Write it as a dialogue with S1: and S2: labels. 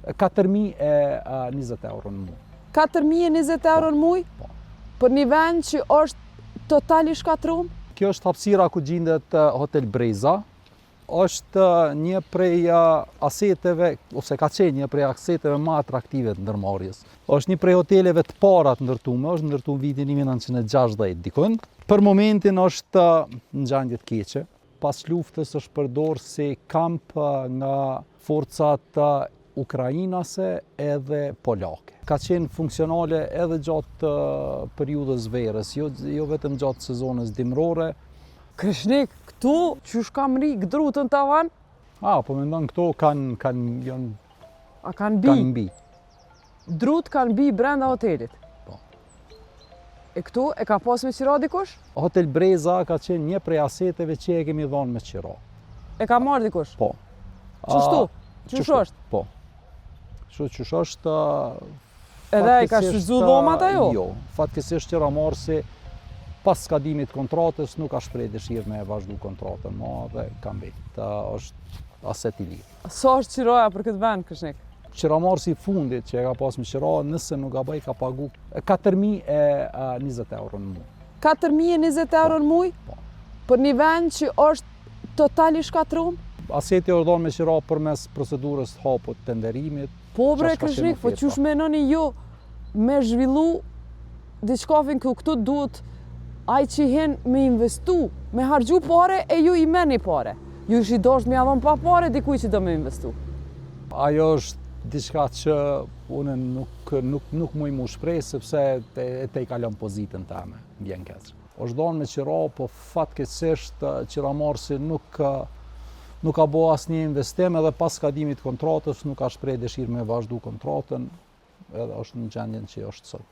S1: 4.020 euro në muaj.
S2: 4.020 euro në muaj?
S1: Po.
S2: Për një vend që është totali shkatrum?
S1: Kjo është hapësira ku gjendet Hotel Breza. Është një prej aseteve, ose ka qenë një prej aseteve më atraktive të ndërmarrjes. Është një prej hoteleve të para të ndërtuar, është ndërtuar vitin 1960 dikon. Për momentin është në gjendje të keqe. Pas luftës është përdorur si kamp nga forcat ukrainase edhe polake. Ka qenë funksionale edhe gjatë periudhës verës, jo vetëm gjatë sezonës dimrore.
S2: Krishnik, këtu qysh kam ri gdrutën tavan?
S1: Po mendon këto kanë
S2: A kanë bi?
S1: kanë mbi.
S2: Drut kanë bi brenda hotelit?
S1: Po.
S2: E këtu e ka pas me qira dikush?
S1: Hotel Breza ka qenë një prej aseteve që e kemi dhënë me qira.
S2: E ka marrë dikush?
S1: Po.
S2: Qështu? Qysh është?
S1: Po. Qysh është...
S2: Edhe i ka shfrytzu dhomat ajo?
S1: Jo, fatkeqësisht qiramarrësi pas skadimit kontratës nuk ka shpreh dëshirë me vazhdu kontratën më dhe ka mbetë. Është aset i lirë.
S2: Sa është qiraja për këtë vend, Krishnik?
S1: Qiramarrësi i fundit që e ka pas me qira, nëse nuk gaboj ka pagu 4.020 euro në muaj.
S2: 4.020 euro në muaj?
S1: Po.
S2: Për një vend që është totali shkatrum?
S1: Aseti ordon me qira përmes procedurës të haput tenderimit.
S2: Po bre
S1: Qa s'ka
S2: Krishnik,
S1: qenë
S2: po
S1: oferta?
S2: qysh menoni ju me zhvillu diçkafin këtu duhet ai që hen me investu, me hargju pare e ju i merrni pare. Ju ishi dosht me ja dhon pa pare dikuj që do me investu.
S1: Ajo është diçka që unë nuk muj mu shpreh sepse te i kalon pozitën teme, vjen keq. Është dhënë me qira, po fatkeqësisht qiramarrësi nuk ka bo asnjë investim edhe pas skadimit kontratës nuk ka shpreh dëshirë me vazhdu kontratën, edhe është në gjendjen që është sot.